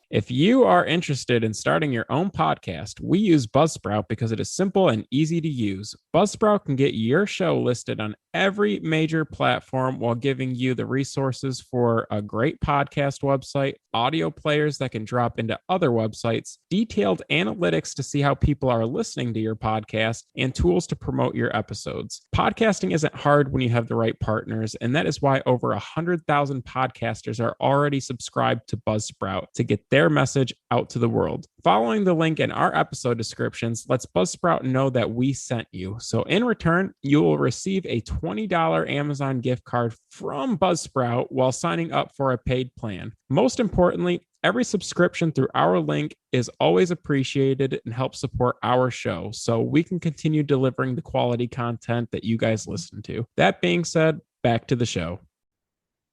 If you are interested in starting your own podcast, we use Buzzsprout because it is simple and easy to use. Buzzsprout can get your show listed on every major platform while giving you the resources for a great podcast website, audio players that can drop into other websites, detailed analytics to see how people are listening to your podcast, and tools to promote your episodes. Podcasting isn't hard when you have the right partners, and that is why over 100,000 podcasters are already subscribed to Buzzsprout to get their message out to the world. Following the link in our episode descriptions lets Buzzsprout know that we sent you. So in return, you will receive a $20 Amazon gift card from Buzzsprout while signing up for a paid plan. Most importantly, every subscription through our link is always appreciated and helps support our show so we can continue delivering the quality content that you guys listen to. That being said, back to the show.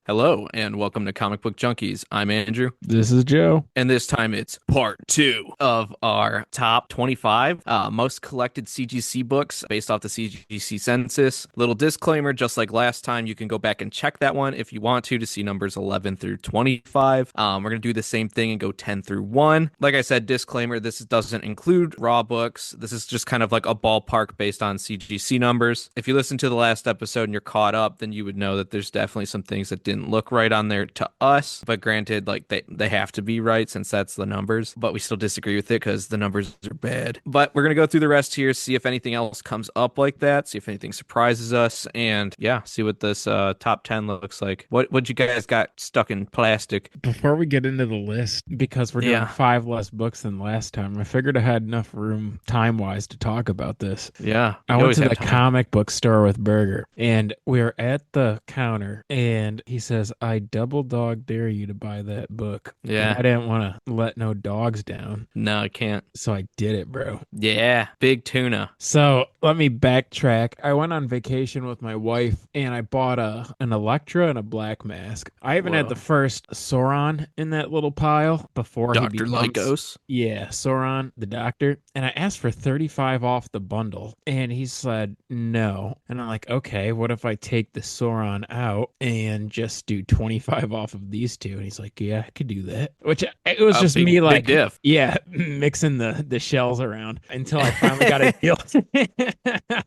Hello, and welcome to Comic Book Junkies. I'm Andrew. This is Joe. And this time it's part 2 of our top 25 most collected CGC books based off the CGC Census. Little disclaimer, just like last time, you can go back and check that one if you want to see numbers 11 through 25. We're going to do the same thing and go 10 through 1. Like I said, disclaimer, this doesn't include raw books. This is just kind of like a ballpark based on CGC numbers. If you listen to the last episode and you're caught up, then you would know that there's definitely some things that didn't look right on there to us, but granted, like they have to be right since that's the numbers, but we still disagree with it because the numbers are bad. But we're gonna go through the rest here, see if anything else comes up like that, see if anything surprises us, and yeah, see what this top 10 looks like. What you guys got stuck in plastic? Before we get into the list, because we're doing 5 less books than last time, I figured I had enough room time-wise to talk about this. Yeah, I went to the comic book store with Burger, and we were at the counter, and he says, I double dog dare you to buy that book. Yeah. And I didn't want to let no dogs down. No, I can't. So I did it, bro. Yeah, big tuna. So let me backtrack. I went on vacation with my wife, and I bought an Electra and a Black Mask. I even had the first Sauron in that little pile before Dr. he becomes... Lycos? Yeah, Sauron, the doctor. And I asked for 35 off the bundle, and he said no. And I'm like, okay, what if I take the Sauron out and just do 25 off of these two? And he's like, yeah, I could do that. Which it was just me like, diff. Yeah, mixing the shells around until I finally got a deal.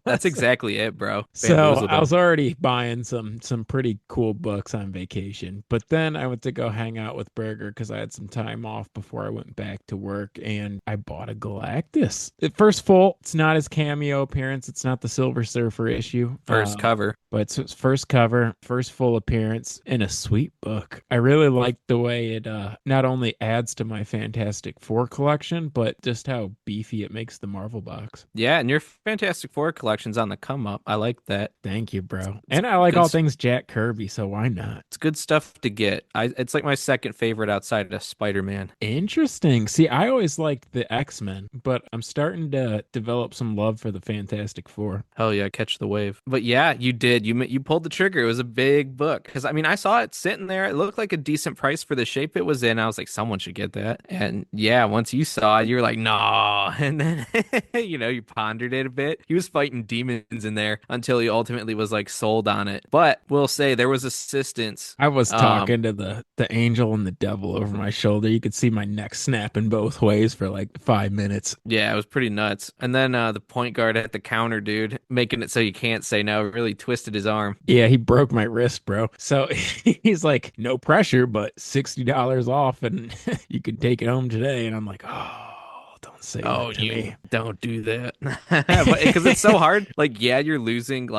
That's exactly it, bro. So I was already buying some pretty cool books on vacation, but then I went to go hang out with Burger because I had some time off before I went back to work, and I bought a Galactus. First full, it's not his cameo appearance. It's not the Silver Surfer issue. First cover. But it's his first cover, first full appearance, in a sweet book. I really like the way it not only adds to my Fantastic Four collection, but just how beefy it makes the Marvel box. Yeah, and your Fantastic Four collection's on the come up. I like that. Thank you, bro. And I like all things Jack Kirby, so why not? It's good stuff to get. It's like my second favorite outside of Spider-Man. Interesting. See, I always liked the X-Men, but I'm starting to develop some love for the Fantastic Four. Hell yeah, catch the wave. But yeah, you did. You pulled the trigger. It was a big book. Because, I mean, I saw it sitting there. It looked like a decent price for the shape it was in. I was like, someone should get that. And yeah, once you saw it, you were like, no. And then, you pondered it a bit. He was fighting demons in there until he ultimately was like sold on it. But we'll say there was assistance. I was talking to the angel and the devil over my shoulder. You could see my neck snapping both ways for like 5 minutes. Yeah, it was pretty nuts. And then the point guard at the counter, dude, making it so you can't say no, really twisted his arm. Yeah, he broke my wrist, bro. So he's like, no pressure, but $60 off and you can take it home today. And I'm like, oh, don't say that to me. Don't do that. Because it's so hard. Like, yeah, you're losing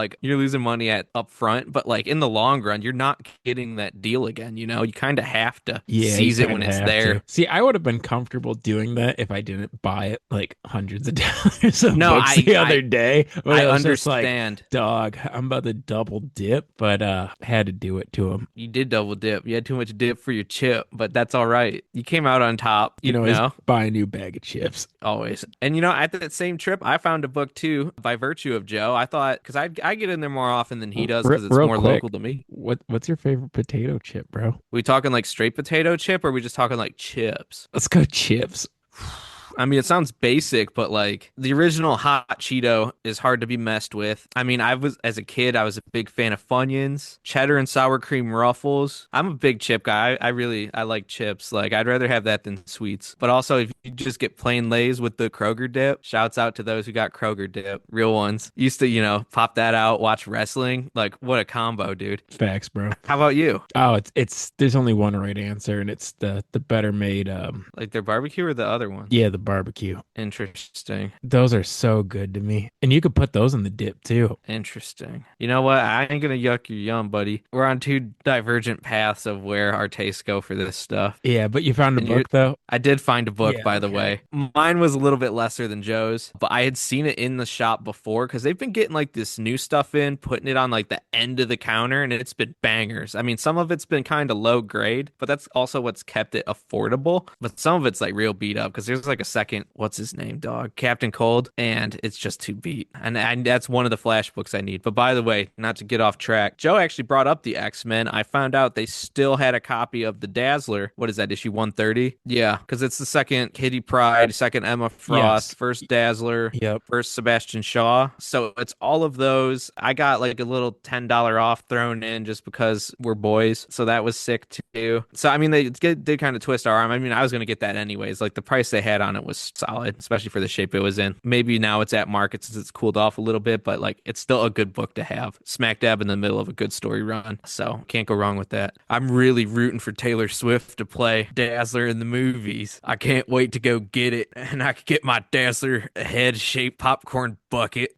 money at up front, but like in the long run, you're not getting that deal again. You kind of have to seize it when it's there. See, I would have been comfortable doing that if I didn't buy it like hundreds of dollars of books the other day. But I was understand. Just like, dog, I'm about to double dip, but had to do it to him. You did double dip. You had too much dip for your chip, but that's all right. You came out on top. You know, buy a new bag of chips. Always. And at that same trip, I found a book too by virtue of Joe. I thought, because I get in there more often than he does because it's more local to me. What's your favorite potato chip, bro? We talking like straight potato chip, or are we just talking like chips? Let's go chips. I mean, it sounds basic, but like the original hot Cheeto is hard to be messed with. I mean, as a kid, I was a big fan of Funyuns, cheddar and sour cream Ruffles. I'm a big chip guy. I like chips. Like, I'd rather have that than sweets. But also, if you just get plain Lay's with the Kroger dip, shouts out to those who got Kroger dip, real ones. Used to, pop that out, watch wrestling. Like, what a combo, dude. Facts, bro. How about you? Oh, it's there's only one right answer, and it's the better made Like their barbecue or the other one? yeah, the barbecue. Interesting. Those are so good to me. And you could put those in the dip too. Interesting. You know what? I ain't gonna yuck your yum, buddy. We're on two divergent paths of where our tastes go for this stuff. Yeah, but you found a And book though? I did find a book, Yeah, by the okay. way. Mine was a little bit lesser than Joe's, but I had seen it in the shop before because they've been getting like this new stuff in, putting it on like the end of the counter, and it's been bangers. I mean, some of it's been kind of low grade, but that's also what's kept it affordable. But some of it's like real beat up because there's like a second, what's his name, dog? Captain Cold, and it's just too beat. And that's one of the Flash books I need. But by the way, not to get off track, Joe actually brought up the X-Men. I found out they still had a copy of the Dazzler. What is that, issue 130? Yeah, because it's the second Kitty Pryde, second Emma Frost, Yes. first Dazzler, Yep. first Sebastian Shaw. So it's all of those. I got like a little $10 off thrown in just because we're boys. So that was sick too. So, I mean, they did kind of twist our arm. I mean, I was going to get that anyways. Like the price they had on it was solid, especially for the shape it was in. Maybe now it's at market since it's cooled off a little bit, but like it's still a good book to have. Smack dab in the middle of a good story run. So can't go wrong with that. I'm really rooting for Taylor Swift to play Dazzler in the movies. I can't wait to go get it, and I could get my Dazzler head-shaped popcorn bucket.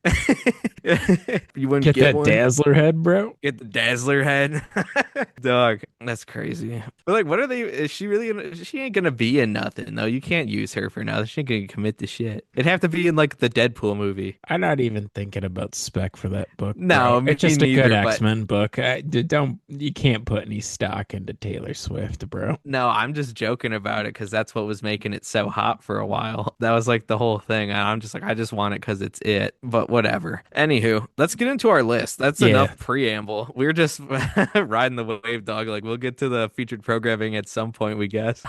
You wouldn't Get that one? Dazzler head, bro. Get the Dazzler head. Dog, that's crazy. But like, what are they? Is she really gonna? She ain't gonna be in nothing though. You can't use her for nothing. She ain't gonna commit to shit. It'd have to be in like the Deadpool movie. I'm not even thinking about spec for that book. No, bro. It's just me a good neither, but- X-Men book. You can't put any stock into Taylor Swift, bro. No, I'm just joking about it because that's what was making it so hot for a while. That was like the whole thing. And I'm just like, I just want it because it's it. But whatever. Anywho, let's get into our list. That's enough preamble. We're just riding the wave, dog. Like we'll get to the featured programming at some point, we guess.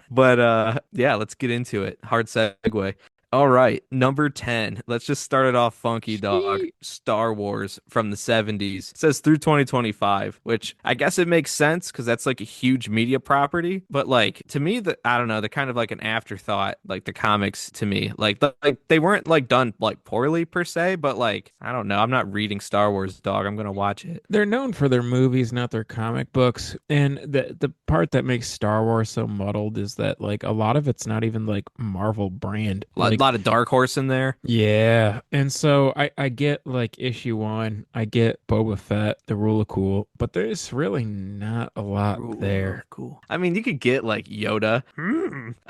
But yeah, let's get into it. Hard segue. All right, number 10. Let's just start it off funky, dog. Star Wars from the 70s. It says through 2025, which I guess it makes sense because that's like a huge media property. But like to me, I don't know, they're kind of like an afterthought, like the comics to me. Like they weren't like done like poorly per se, but like I don't know. I'm not reading Star Wars, dog. I'm gonna watch it. They're known for their movies, not their comic books. And the part that makes Star Wars so muddled is that like a lot of it's not even like Marvel brand. A lot of Dark Horse in there. Yeah. And so I get like issue 1, I get Boba Fett, the Rule of Cool, but there's really not a lot there. Cool. I mean, you could get like Yoda,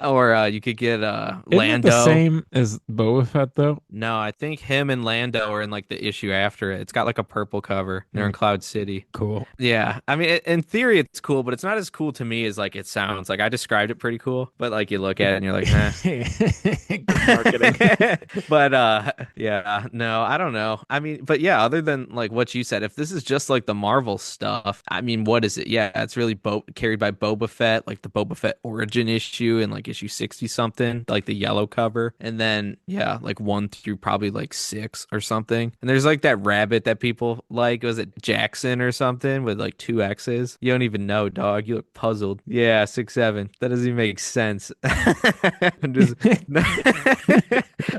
or you could get Isn't Lando. it the same as Boba Fett though? No, I think him and Lando are in like the issue after it. It's got like a purple cover. They're in Cloud City. Cool. Yeah. I mean, in theory, it's cool, but it's not as cool to me as like it sounds. Like I described it pretty cool, but like you look at it and you're like, Good marketing. But yeah, no, I don't know. I mean, but yeah, other than like what you said, if this is just like the Marvel stuff, I mean, what is it? Yeah, it's really carried by Boba Fett, like the Boba Fett origin issue and like issue 60 something, like the yellow cover. And then yeah, like 1 through probably like 6 or something. And there's like that rabbit that people like, was it Jackson or something with like 2 X's? You don't even know, dog. You look puzzled. Yeah, 6, 7. That doesn't even make sense. I'm just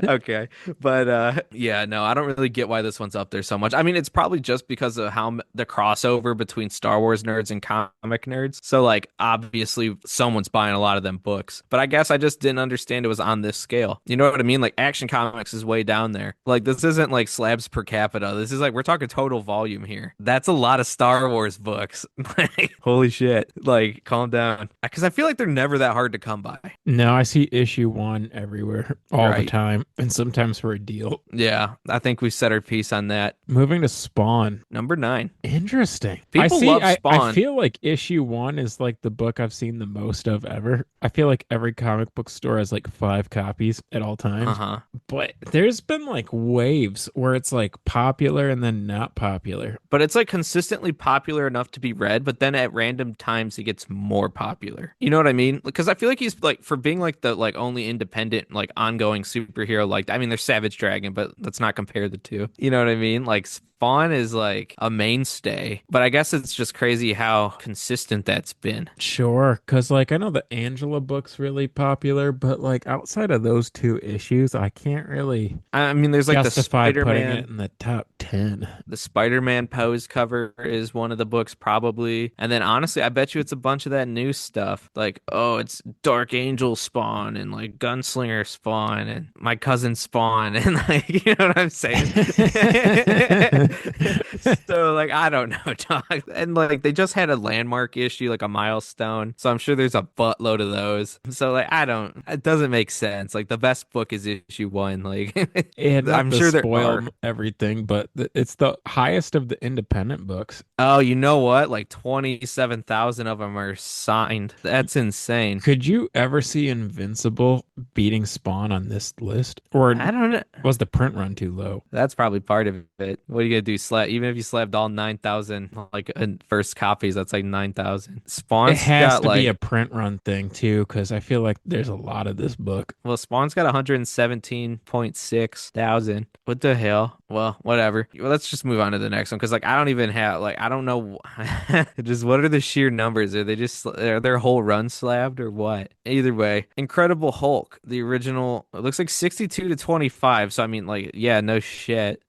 okay, but yeah, no, I don't really get why this one's up there so much. I mean, it's probably just because of how the crossover between Star Wars nerds and comic nerds. So like obviously someone's buying a lot of them books, but I guess I just didn't understand it was on this scale. You know what I mean? Like Action Comics is way down there. Like this isn't like slabs per capita. This is like we're talking total volume here. That's a lot of Star Wars books. Like holy shit. Like calm down. Because I feel like they're never that hard to come by. No, I see issue 1 everywhere all the time. time and sometimes for a deal. Yeah, I think we set our piece on that. Moving to Spawn. Number 9. Interesting. People love I Spawn. feel like issue 1 is like the book I've seen the most of ever. I feel like every comic book store has like 5 copies at all times. Uh-huh. But there's been like waves where it's like popular and then not popular. But it's like consistently popular enough to be read, but then at random times it gets more popular. You know what I mean? Because I feel like he's like, for being like the like only independent like ongoing superhero, like I mean there's Savage Dragon, but let's not compare the two. You know what I mean? Like Spawn is like a mainstay, but I guess it's just crazy how consistent that's been. Sure, because like I know the Angela book's really popular, but like outside of those 2 issues, I can't really I mean, there's like the justify putting Spider-Man. it in the top 10. The Spider-Man pose cover is one of the books probably. And then honestly, I bet you it's a bunch of that new stuff. Like, oh, it's Dark Angel Spawn and like Gunslinger Spawn and My Cousin Spawn and like, you know what I'm saying? So like, I don't know, dog. And like they just had a landmark issue, like a milestone. So I'm sure there's a buttload of those. So like, it doesn't make sense. Like the best book is issue 1. Like And I'm sure there are. everything, but it's the highest of the independent books. Oh, you know what? Like 27,000 of them are signed. That's insane. Could you ever see Invincible beating Spawn on this list? Or I don't know. was the print run too low? That's probably part of it. What are you gonna do? Even if you slabbed all 9,000 like in first copies, that's like 9,000. Spawn's It has got to like be a print run thing too, because I feel like there's a lot of this book. well, Spawn's got 117.6 thousand. What the hell? Well, whatever. Well, let's just move on to the next one because like I don't even have like I don't know just what are the sheer numbers? Are they just are their whole run slabbed or what? Either way, Incredible Hulk, the original, it looks like 62 to 25. So I mean, like, yeah, no shit.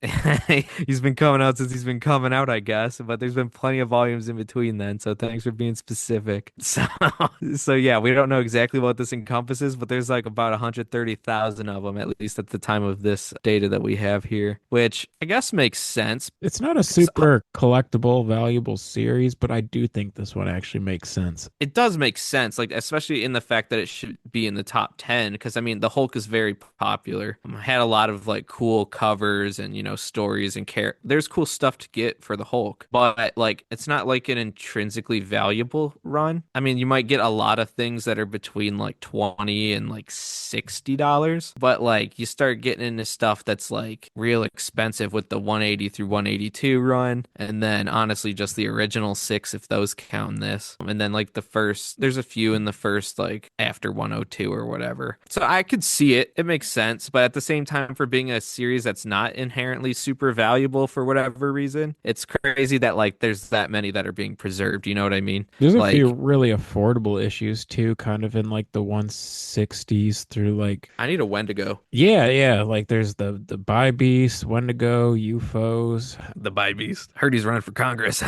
He's been coming out since he's been coming out, I guess. But there's been plenty of volumes in between then. So thanks for being specific. So yeah, we don't know exactly what this encompasses, but there's like about 130,000 of them at least at the time of this data that we have here, which I guess makes sense. It's not a super collectible, valuable series, but I do think this one actually makes sense. It does make sense, like especially in the fact that it should be in the top 10, because I mean the Hulk is very popular. Had a lot of like cool covers and stories and there's cool stuff to get for the Hulk, but like it's not like an intrinsically valuable run. I mean, you might get a lot of things that are between like $20 and like $60, but like you start getting into stuff that's like real expensive with the 180 through 182 run, and then honestly just the original 6 if those count in this, and then like there's a few in the first like after 102 or whatever. So I could see it makes sense, but at the same time, for being a series that's not inherently super valuable for whatever reason, it's crazy that like there's that many that are being preserved. You know what I mean? There's a like, few really affordable issues too, kind of in like the 160s through like I need a Wendigo. yeah, like there's the By Beast, Wendigo, UFOs. The By Beast. Heard he's running for Congress.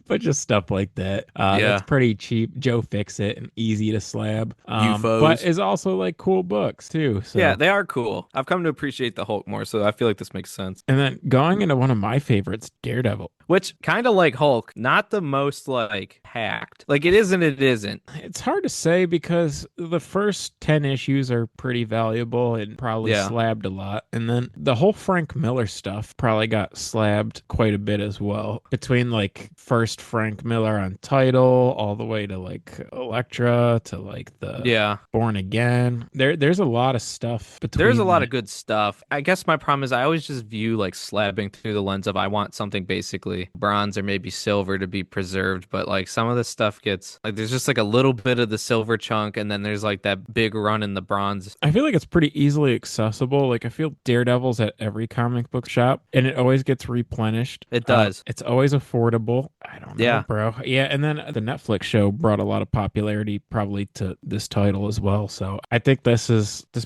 But just stuff like that. Yeah. That's pretty cheap. Joe Fix-It and easy to slab. UFOs. But is also like cool books too. So. Yeah, they are cool. I've come to appreciate the Hulk more, so I feel like this makes sense. And then going into one of my favorites, Daredevil. Which kind of like Hulk, not the most like hacked. Like it is and it isn't. It's hard to say because the first 10 issues are pretty valuable and probably slabbed a lot. And then the whole Frank Miller stuff probably got slabbed quite a bit as well. Between like first Frank Miller on Tidal all the way to like Elektra to like the Born Again. There's a lot of stuff between. There's a lot of good stuff. I guess my problem is I always just view like slabbing through the lens of I want something basically bronze or maybe silver to be preserved, but like some of the stuff gets like there's just like a little bit of the silver chunk and then there's like that big run in the bronze. I feel like it's pretty easily accessible. Like I feel Daredevil's at every comic book shop and it always gets replenished. It does. It's always affordable. I don't know, bro. Yeah, and then the Netflix show brought a lot of popularity probably to this title as well. So I think this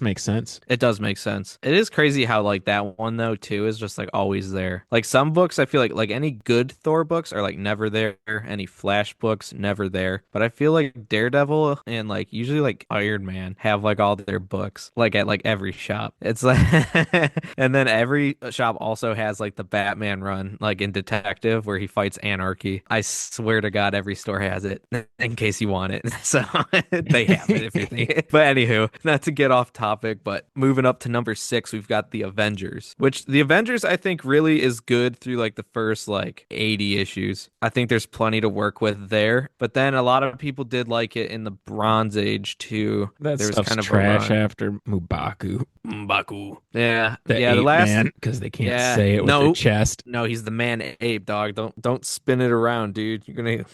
makes sense. It does make sense. It is crazy crazy how like that one though too is just like always there. Like some books I feel like any good Thor books are like never there. Any Flash books never there. But I feel like Daredevil and like usually like Iron Man have like all their books like at like every shop. It's like and then every shop also has like the Batman run like in Detective where he fights anarchy. I swear to God every store has it in case you want it. So they have it if you're thinking. But anywho, not to get off topic, but moving up to number 6, we've got the Avengers, which the Avengers I think really is good through like the first like 80 issues. I think there's plenty to work with there. But then a lot of people did like it in the Bronze Age too. That There was stuff's kind of trash a run. after Mbaku. Mbaku. Yeah. The Yeah, the ape last man, because they can't yeah. say it with their No. chest. No, he's the man ape, dog. Don't spin it around, dude. You're gonna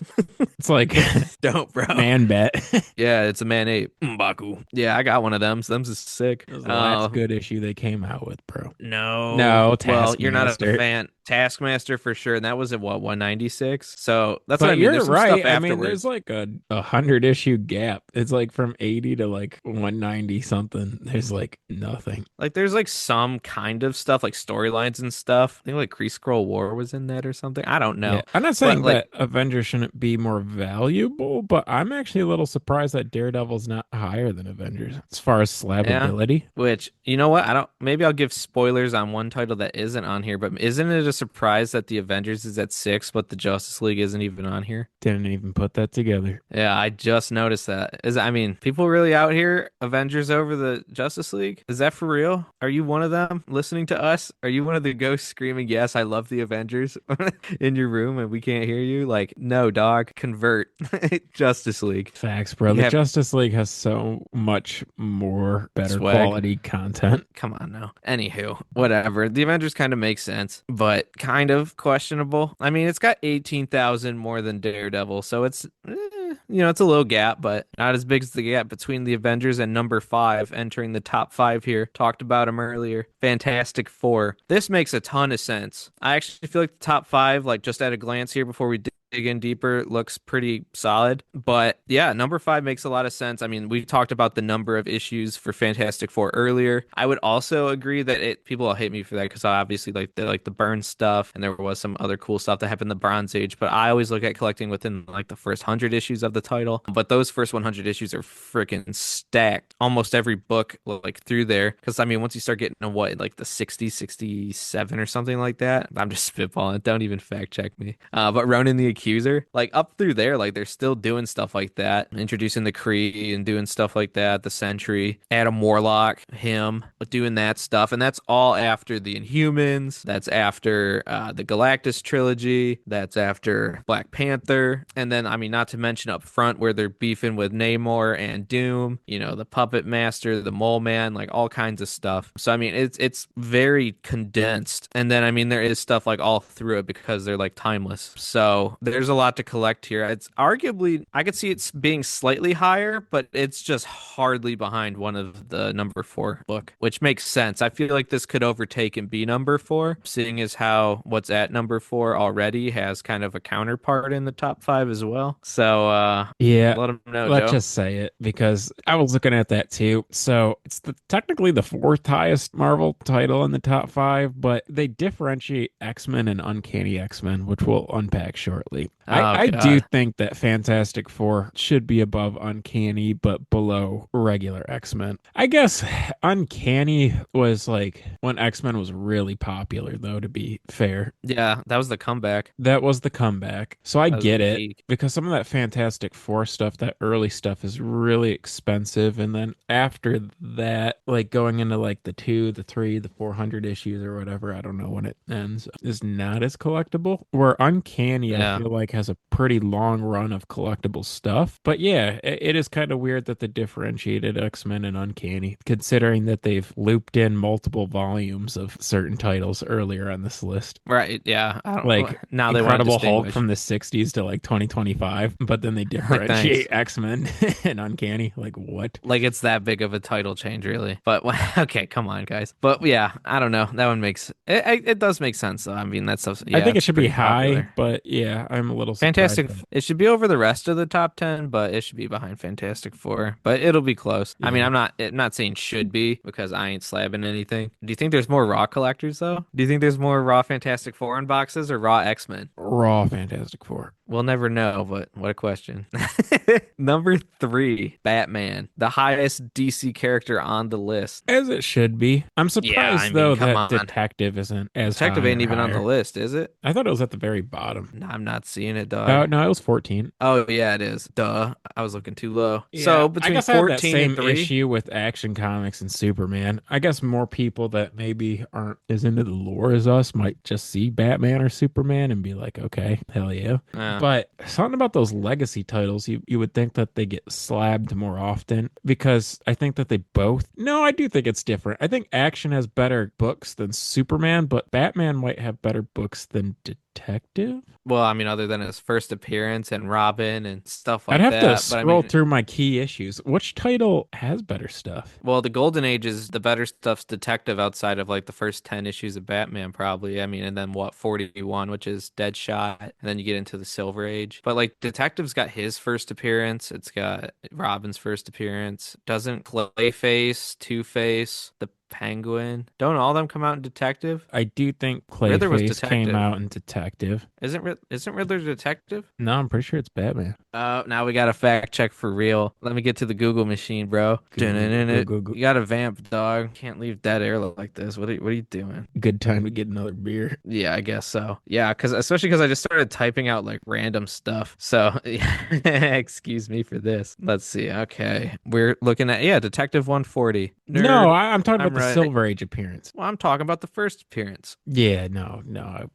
It's like don't, bro. man bet. Yeah, it's a man ape. Mbaku. Yeah, I got one of them. So them's is sick. That was the last good issue they came out with, bro. No. No, Well, you're not a Taskmaster. fan. Taskmaster for sure, and that was at what 196. So that's what But I mean. you're There's some right. stuff I mean, afterwards. there's like a 100 issue gap. It's like from 80 to like 190 something. There's like nothing. Like there's like some kind of stuff, like storylines and stuff. I think like Kree Skrull War was in that or something. I don't know. Yeah, I'm not But saying like that Avengers shouldn't be more valuable, but I'm actually a little surprised that Daredevil's not higher than Avengers as far as yeah. slabbability. Which, you know what? I don't maybe I'll give spoilers on one title that isn't on here, but isn't it a surprise that the Avengers is at 6, but the Justice League isn't even on here? Didn't even put that together. Yeah, I just noticed that. I mean, people really out here Avengers over the Justice League? Is that for real? Are you one of them listening to us? Are you one of the ghosts screaming, "Yes, I love the Avengers" in your room and we can't hear you? Like, no, dog, convert. Justice League. Facts, bro. You The have Justice League has so much more better swag. quality content. Come on now. Anywho, whatever. The Avengers kind of makes sense, but kind of questionable. I mean, it's got 18,000 more than Daredevil, so it's it's a little gap, but not as big as the gap between the Avengers and number 5 entering the top 5 here. Talked about him earlier. Fantastic Four. This makes a ton of sense. I actually feel like the top 5, like just at a glance here before we dig in deeper, looks pretty solid. But yeah, number 5 makes a lot of sense. I mean, we talked about the number of issues for Fantastic Four earlier. I would also agree that people will hate me for that because I obviously like the burn stuff, and there was some other cool stuff that happened in the Bronze Age. But I always look at collecting within like the first 100 issues of the title. But those first 100 issues are freaking stacked. Almost every book like through there. Because I mean, once you start getting to what, like the 60, 67 or something like that, I'm just spitballing. Don't even fact check me. But Ronan the Accuser, like up through there, like they're still doing stuff like that, introducing the Kree and doing stuff like that. The Sentry, Adam Warlock, him doing that stuff, and that's all after the Inhumans. That's after the Galactus trilogy. That's after Black Panther, and then I mean, not to mention up front where they're beefing with Namor and Doom. You know, the Puppet Master, the Mole Man, like all kinds of stuff. So I mean, it's very condensed, and then I mean, there is stuff like all through it because they're like timeless. So there's a lot to collect here. It's arguably, I could see it's being slightly higher, but it's just hardly behind one of the number 4 book, which makes sense. I feel like this could overtake and be number 4, seeing as how what's at number 4 already has kind of a counterpart in the top 5 as well. So Yeah, let them know, let's Joe. just say it because I was looking at that too. So it's technically the 4th highest Marvel title in the top 5, but they differentiate X-Men and Uncanny X-Men, which we'll unpack shortly. I do think that Fantastic Four should be above Uncanny, but below regular X-Men. I guess Uncanny was like when X-Men was really popular, though, to be fair. Yeah, that was the comeback. That was the comeback. So I That was get the it peak. because some of that Fantastic Four stuff, that early stuff is really expensive. And then after that, like going into like the 2, the 3, the 400 issues or whatever, I don't know when it ends, is not as collectible. Where Uncanny, Yeah. I feel like has a pretty long run of collectible stuff. But yeah, it is kind of weird that they differentiated X-Men and Uncanny, considering that they've looped in multiple volumes of certain titles earlier on this list. Right. Yeah. I don't Like now they want to Incredible Hulk distinguish. from the 60s to like 2025, but then they Like, thanks. differentiate X-Men and Uncanny. Like, what? Like it's that big of a title change, really. But okay, come on, guys. But yeah, I don't know. That one makes it does make sense though. I mean, that stuff. I Yeah, think it it's should be pretty high, popular. but yeah, I'm a little surprised Fantastic. by it. It should be over the rest of the top 10, but it should be behind Fantastic Four. But it'll be close. I mean, Yeah. I'm not saying should be because I ain't slabbing anything. Do you think there's more Raw collectors though? Do you think there's more Raw Fantastic Four unboxes or Raw X-Men? Raw Fantastic Four. We'll never know, but what a question. Number three, Batman, the highest DC character on the list. As it should be. I'm Yeah, I surprised mean, though come that on. Detective isn't as Detective high ain't or even on the higher. list, is it? I thought it was at the very bottom. No, I'm not seeing it, dog. Oh no, it was 14. Oh, yeah, it is. Duh. I was looking too low. Yeah, So I between guess I have that 14 and same 3, issue with Action Comics and Superman. I guess more people that maybe aren't as into the lore as us might just see Batman or Superman and be like, okay, hell yeah. uh, But something about those legacy titles, you would think that they get slabbed more often because I think that they both. No, I do think it's different. I think Action has better books than Superman, but Batman might have better books than Detective. well, I mean, other than his first appearance and Robin and stuff I'd like have to that. But I scroll mean, through my key issues. Which title has better stuff? well, the Golden Age is the better stuff's Detective outside of like the first 10 issues of Batman, probably. I mean, and then what, 41, which is Deadshot. And then you get into the Silver Age. But like Detective's got his first appearance. It's got Robin's first appearance. Doesn't Clayface, Two-Face, the Penguin. Don't all of them come out in Detective? I do think Riddler was Clayface came Detective. out in Detective. Isn't Riddler Detective? No, I'm pretty sure it's Batman. Oh, now we got a fact check for real. Let me get to the Google machine, bro. Go. You got to vamp, dog. Can't leave dead air like this. What are you doing? Good time to get another beer. Yeah, I guess so. Yeah, especially because I just started typing out like random stuff. So excuse me for this. Let's see. Okay, we're looking at Detective 140. Nerd. No, I'm talking I'm about the right. Silver Age appearance. Well, I'm talking about the first appearance. Yeah, no,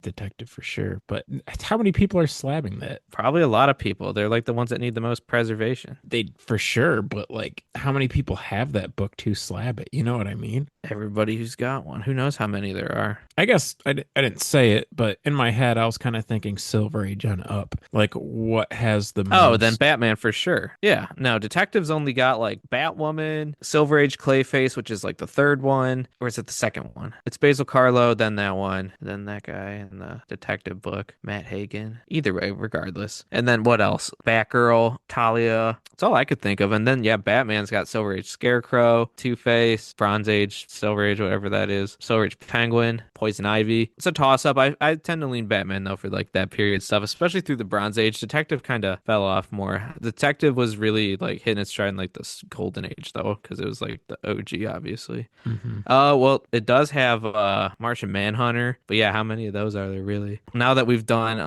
Detective for sure. But how many people are slabbing that? Probably a lot of people. They're like the ones that need the most preservation. They for sure, but like, how many people have that book to slab it? You know what I mean? Everybody who's got one. Who knows how many there are? I guess I didn't say it, but in my head, I was kind of thinking Silver Age on up. Like, what has the Oh, most? then Batman for sure. Yeah. No, Detective's only got like Batwoman, Silver Age Clayface, which is like the third one. Or is it the second one? It's Basil Carlo, then that one, then that guy in the detective book, Matt Hagen. Either way, regardless. And then what else? Batgirl, Talia. That's all I could think of. And then, yeah, Batman's got Silver Age Scarecrow, Two-Face, Bronze Age, Silver Age, whatever that is, Silver Age Penguin, Poison Ivy. It's a toss-up. I tend to lean Batman, though, for like that period stuff, especially through the Bronze Age. Detective kind of fell off more. Detective was really like hitting its stride in like this Golden Age, though, because it was like the OG, obviously. Mhm. Well, it does have Martian Manhunter, but yeah, how many of those are there really? Now that we've done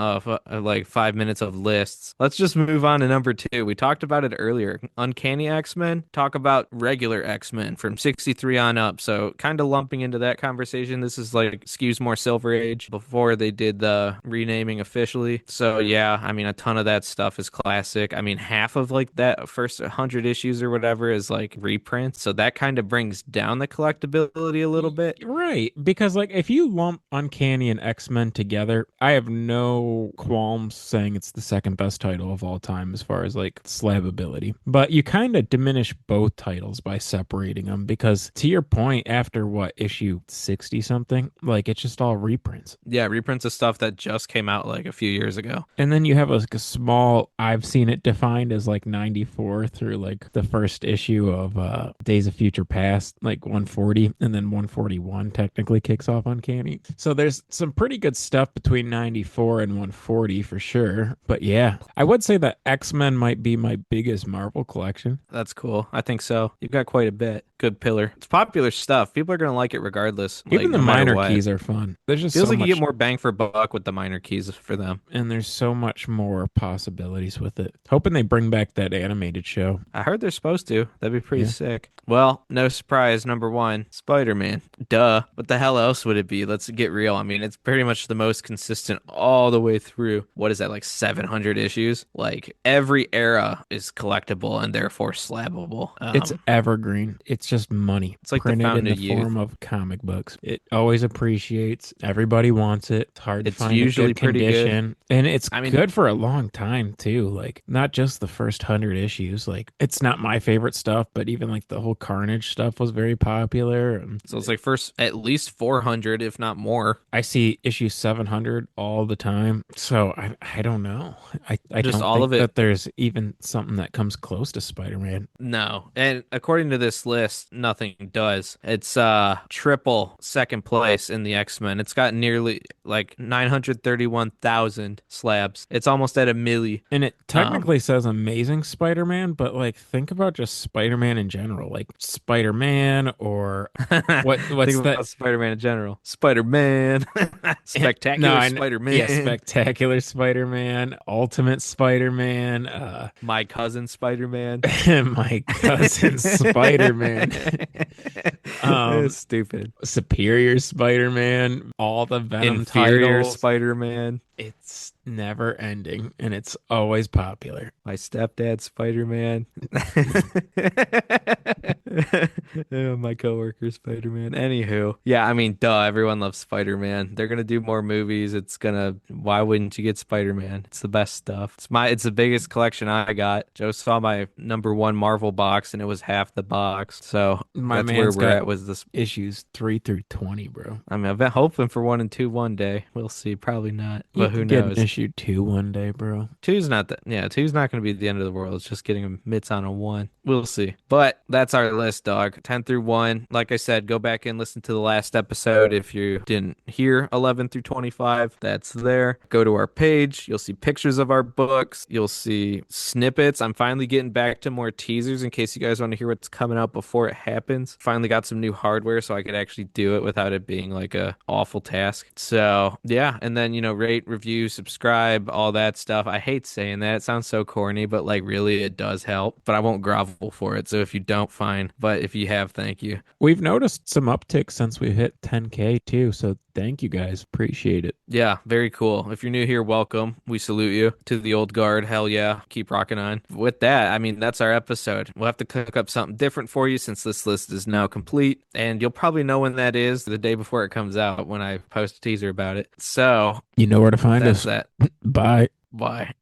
like 5 minutes of lists, let's just move on to number two. We talked about it earlier. Uncanny X-Men. Talk about regular X-Men from 63 on up. So kind of lumping into that conversation. This is like skews more Silver Age before they did the renaming officially. So yeah, I mean a ton of that stuff is classic. I mean half of like that first 100 issues or whatever is like reprints. So that kind of brings down the collectability a little bit. Right, because like if you lump Uncanny and X-Men together, I have no qualms saying it's the second best title of all time as far as like slabbability. But you kind of diminish both titles by separating them because to your point, after what issue 60 something, like it's just all reprints. Yeah, reprints of stuff that just came out like a few years ago. And then you have like a small, I've seen it defined as like 94 through like the first issue of Days of Future Past, like 140, and then 141 technically kicks off Uncanny. So there's some pretty good stuff between 94 and 140 for sure. But yeah, I would say that X-Men might be my biggest Marvel collection. That's cool. I think so. You've got quite a bit. Good pillar. It's popular stuff. People are going to like it regardless. Even like, the no matter minor what. keys are fun. There's just Feels so like much, you get more bang for buck with the minor keys for them. and there's so much more possibilities with it. Hoping they bring back that animated show. I heard they're supposed to. That'd be pretty Yeah. sick. Well, no surprise. Number one, Spider-Man. Duh. What the hell else would it be? Let's get real. I mean, it's pretty much the most consistent all the way through. What is that, like 700 issues? Like every era is collectible and therefore slabbable. It's evergreen. It's just money. It's like the printed in fountain the of youth. form of comic books. It always appreciates. Everybody wants it. It's hard to It's find usually a good pretty good. condition. And it's I mean, good for a long time too. Like not just the first 100 issues. Like it's not my favorite stuff, but even like the whole Carnage stuff was very popular. And so it's like first at least 400, if not more. I see issue 700 all the time. So I don't know. I Just don't all think of it. that there's even something that comes close to Spider-Man. No. And according to this list, nothing does. It's triple second place in the X-Men. It's got nearly like 931,000 slabs. It's almost at a milli. And it technically says Amazing Spider-Man, but like think about just Spider-Man in general, like Spider-Man or what's Think that? about Spider-Man in general. Spider-Man. Spectacular I know. Spider-Man. Yeah, Spectacular Spider-Man, Ultimate Spider-Man, My cousin Spider-Man. my cousin Spider-Man, It's stupid. Superior Spider-Man, all the Venom Inferior titles. Spider-Man. It's never ending and it's always popular. My stepdad Spider-Man. My coworker Spider-Man. Anywho. Yeah, I mean, duh, everyone loves Spider-Man. They're gonna do more movies. Why wouldn't you get Spider-Man? It's the best stuff. It's the biggest collection I got. Joe saw my #1 Marvel box and it was half the box. So My that's where man's we're got at with this. issues 3 through 20, bro. I mean, I've been hoping for 1 and 2 one day. We'll see. Probably not. You But who could get knows? an issue 2 one day, bro. Two's not that. Yeah, two's not going to be the end of the world. It's just getting mitts on a 1. We'll see. But that's our list, dog. 10 through 1. Like I said, go back and listen to the last episode if you didn't hear 11 through 25. That's there. Go to our page. You'll see pictures of our books. You'll see snippets. I'm finally getting back to more teasers in case you guys want to hear what's coming out before it happens. Finally got some new hardware so I could actually do it without it being like a awful task. So yeah, and then rate, review, subscribe, all that stuff. I hate saying that. It sounds so corny, but like really it does help. But I won't grovel for it. So if you don't, fine. But if you have, thank you. We've noticed some uptick since we hit 10K too, so thank you guys. Appreciate it. Yeah, very cool. If you're new here, welcome. We salute you. To the old guard, hell yeah. Keep rocking on. With that, I mean, that's our episode. We'll have to cook up something different for you since this list is now complete. And you'll probably know when that is the day before it comes out when I post a teaser about it. So You know where to find that's us. that. Bye. Bye.